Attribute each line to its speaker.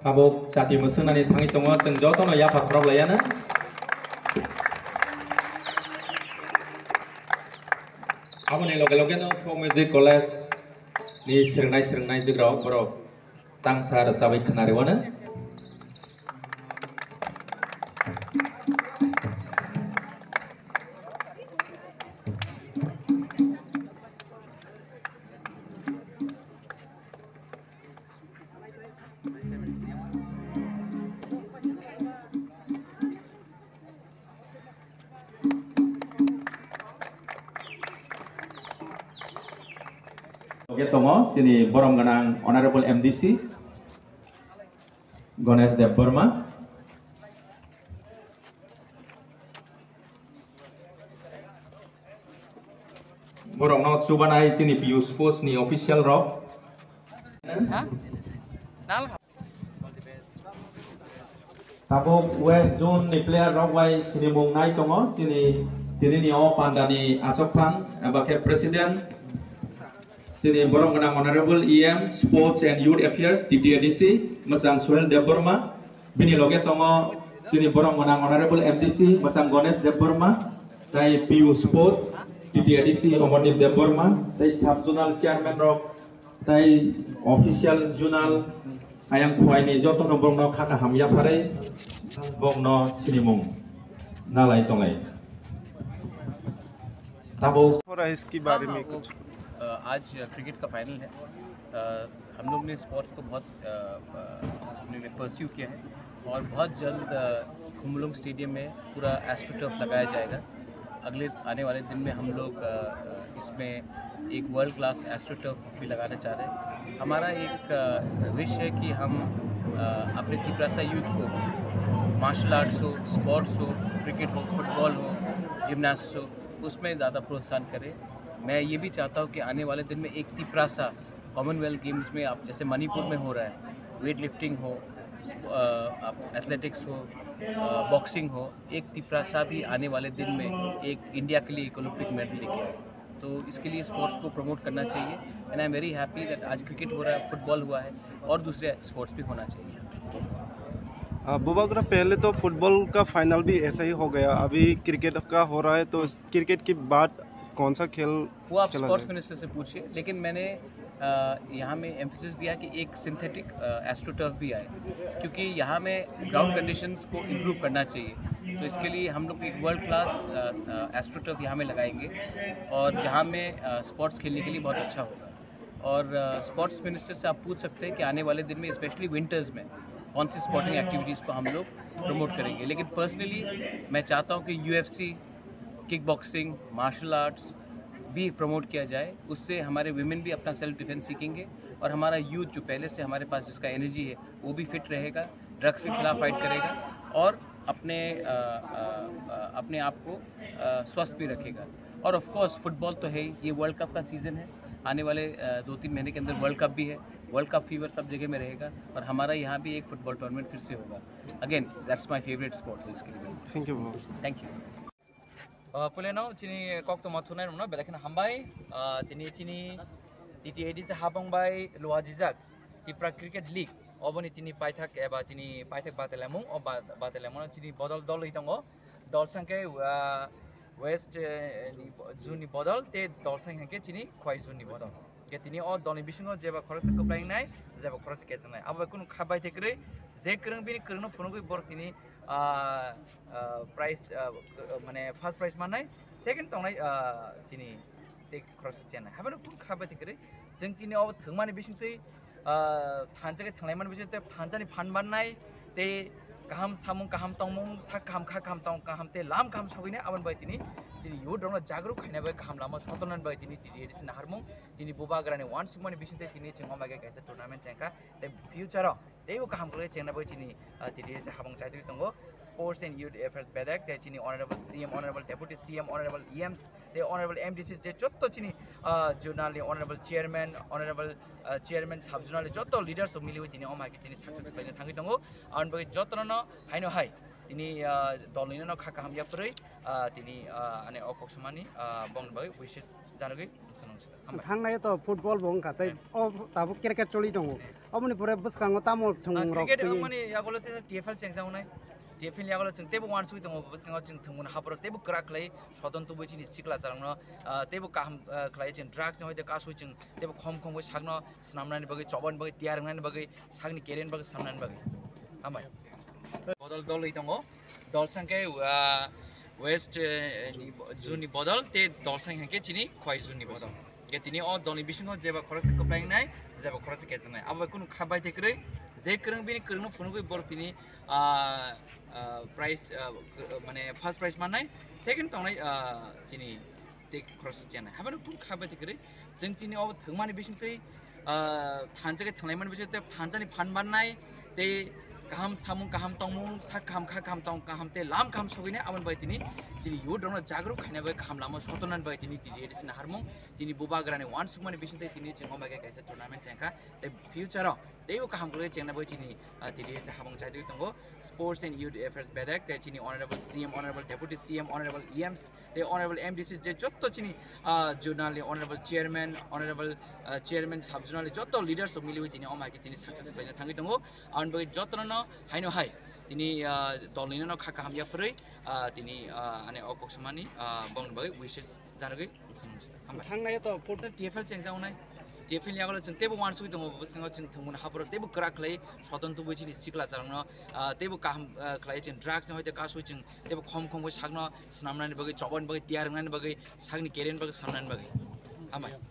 Speaker 1: Habuk sati musunani tangi tongo jeung jotono yapat prablayana. Aboni loge-loge no Folk Music College ni sirnai jigrao borok tangsa rasabai khnariwana. Tongo sini borong ganang Honorable MDC Ganesh Dev Burma. Borong no subanai sini PU Sports ni official rock. Tapok West Zone ni player rock wai sini mung nai tongo sini ni o pandani Asok Than abake President. Sini borong ganang Honorable EM Sports and Youth Affairs DPADC Masang Suhel Dev Burma. Bini loge tongo sini borong ganang Honorable MDC Masang Ganesh Dev Burma. Tai PU Sports DPADC Omodip Dev Burma. Tai Sub Zonal Chairman Rock. Tai Official Journal ayang kuai ni joto no borong no kaka hamya pare borong no sini mung nalai tongai. Tabo
Speaker 2: और इसके बारे में कुछ
Speaker 3: आज cricket का final है। हम लोग ने स्पोर्ट्स को बहुत परस्यू किया है और बहुत जल्द खुमलुंग स्टेडियम में पूरा एस्ट्रोटर्फ लगाया जाएगा। अगले आने वाले दिन में हम लोग इसमें एक वर्ल्ड क्लास एस्ट्रोटर्फ भी लगाना चाह रहे हैं। हमारा एक विश है कि हम अपने त्रिपुरा यूथ को मार्शल आर्ट्स हो, स्पोर्ट्स हो, क्रिकेट हो, फुटबॉल हो, जिम्नास्टिक्स हो, उसमें ज़्यादा प्रोत्साहन करें। मैं ये भी चाहता हूँ कि आने वाले दिन में एक तिप्रासा कॉमनवेल्थ गेम्स में आप जैसे मणिपुर में हो रहा है, वेट लिफ्टिंग हो, एथलेटिक्स हो, बॉक्सिंग हो, एक तिप्रासा भी आने वाले दिन में एक इंडिया के लिए एक ओलंपिक मेडल लेके आए। तो इसके लिए स्पोर्ट्स को प्रमोट करना चाहिए and I am very happy that आज क्रिकेट हो रहा है, फुटबॉल हुआ है और दूसरे स्पोर्ट्स भी होना चाहिए।
Speaker 2: बुबागरा पहले तो फुटबॉल का फाइनल भी ऐसा ही हो गया, अभी क्रिकेट का हो रहा है, तो क्रिकेट के बाद कौन सा खेल
Speaker 3: वो आप स्पोर्ट्स मिनिस्टर से पूछिए, लेकिन मैंने यहाँ में एम्फेसिस दिया कि एक सिंथेटिक एस्ट्रोटर्फ भी आए, क्योंकि यहाँ में ग्राउंड कंडीशंस को इम्प्रूव करना चाहिए। तो इसके लिए हम लोग एक वर्ल्ड क्लास एस्ट्रोटर्फ यहाँ में लगाएंगे और जहाँ में स्पोर्ट्स खेलने के लिए बहुत अच्छा होगा। और स्पोर्ट्स मिनिस्टर से आप पूछ सकते हैं कि आने वाले दिन में स्पेशली विंटर्स में कौन सी स्पोर्टिंग एक्टिविटीज़ को हम लोग प्रमोट करेंगे। लेकिन पर्सनली मैं चाहता हूँ कि UFC, kick boxing, martial arts भी प्रमोट किया जाए। उससे हमारे विमेन भी अपना सेल्फ डिफेंस सीखेंगे और हमारा यूथ जो पहले से हमारे पास जिसका एनर्जी है वो भी फिट रहेगा, ड्रग्स के खिलाफ फाइट करेगा और अपने आप को स्वस्थ भी रखेगा। और ऑफ कोर्स फुटबॉल तो है ही, ये वर्ल्ड कप का सीज़न है, आने वाले 2-3 महीने के अंदर वर्ल्ड कप भी है। वर्ल्ड कप फीवर सब जगह में रहेगा और हमारा यहाँ भी एक फुटबॉल टूर्नामेंट फिर से होगा। Again that's my favourite sports इसके लिए।
Speaker 2: Thank you.
Speaker 4: पुलेनो चिनी कॉक तो मथुनाय रंगना बेलेखन हमबाय तिनी चिनी TTAD से हाबंबाय लोहाजिजाक तिप्रा क्रिकेट लीग अबनि चिनी पाइथाक एबा चिनी पाइथाक बातेलामु और बातेलामु चिनी बदल दल हितंगो दल संख्या वेस्ट जुनी बदल ते दल संख्या चिनी ख्वाइ जुनी बदल के तिनी और दलनि बिसिङाव जेबा खरस कप्लायनाय जेबा खरस केजनाय अब कुनु खाबाय थेक्रे जे करं बिनि करंनो फुनुगै बर तिनी प्राइस माने फर्स्ट प्राइस मानाय सेकेंड तंनाय चिनी ते खरस चेनाय हाबनो कुन खाबाय थेक्रे जों चिनी अब थंमानि बिसिङतै थानजागे थांनाय मान बिसिङतै थानजानि फान बाननाय ते गाहाम सामुं गाहाम तंमुं सा गाहाम खा गाहाम तंग गाहाम ते लाम गाहाम सगैने आबन बाय तिनी चिनी यो दंना जागरु खायनाय गाहाम लामा सतनन बाय तिनी TTAD से नाहारमुं तिनी बुबाग्रानि वान सुमानि बिसिङतै तिनी चिंगा मागे गायसा टुर्नामेन्ट चेंका ते फ्यूचर तेबो गाहाम गले चेंना बाय चिनी TTAD से हाबं चाइदि दंगो स्पोर्ट्स एंड यूथ अफेयर्स बेदाक ते चिनी honourable CM honourable deputy CM honourable EMs ते ऑनरेबल MDCs ते जत्तो चिनी जोनालनि ऑनरेबल चेयरमैन ऑनरेबल चेयरमैन सब जोनालनि जत्तो लीडर्स मिलिवै तिनी अमाके तिनी सक्सेस खायनो थांगि दंगो आन बाय जत्तो न हाइनो हाय তিনি দলনিनो no khaka hamya frei তিনি ane opok samani bong bai wishes janugui sonongsta
Speaker 5: थांनाय तो फुटबल बं खातै ओ ताबो क्रिकेट चलि दङ अबनि परे बसखाङो तामल थुं रक
Speaker 4: क्रिकेट माने यागोलते टीएफएल चेंजाउनाय टीएफएल यागोल जों तेबो वान सुइ दङ बसखाङो जों थुंगुन हापर तेबो क्राकलै सदन तुबो चिनि सिक्ला जांनो तेबो काम खलाय जों ड्रग्स होइते कासुइ जों तेबो खम खम सागनो स्नामनानि बगै चबन बगै तियारनानि बगै सागनि केरेन बगै सामनानि बगै हामबाय बदल दलै दङ दल संख्या वेस्ट जुनि बदल ते दल संख्या चिनि खय जुनि बदल के तिनी ओ दलनि बिसिङाव जेबा खरस कप्लायनाय जेबा खरस केजनाय अब कुनु खाबाय थेक्रै जे करं बिनि करंनो फुनुगै बर तिनी प्राइस माने फर्स्ट प्राइस माननाय सेकेन्ड तंनाय चिनि ते खरस चेनाय हाबानो कुनु खाबाय थेक्रै जों तिनी अब थंमानि बिसिङै थानजागे थांनायमान बिसिङै ते थानजानि फान बाननाय ते kaham samung kaham tongmung sak kaham kha kaham tong kaham te lam kaham sogine aman bai tini chini yu dong jagruk khaina bai kaham lama sotonan bai tini tini edison harmung tini bubagrane wan sukmani bisinte tini chingom bai kaisa tournament chengka te future ro teu kaham gure chengna bai tini tini se habong chai dui tongo sports and youth affairs bedak te chini honorable cm honorable deputy cm honorable ems te honorable mdcs je jotto chini journal honorable chairman honorable chairman sub journal jotto leaders of mili tini omai tini success kaina thangi tongo an bai jotto no haino hai tini dolino no khaka hamya frei tini ane opok samani bong bai wishes janugui sonongsta
Speaker 5: थांनाय तो foot
Speaker 4: TfL चेंजाउनाय TfL यागोल जों तेबो वान सुइ दङ बसखाङो जों थंगुन hopper तेबो क्राकलै सदन तुबो चिनि सिक्ला जांनो तेबो काम खलाय जों drugs होइते कासुइ जों तेबो खम खम सागनो स्नामनानि बगै चबन बगै तियारनानि बगै सागनि केरेन बगै सामनानि बगै हामबाय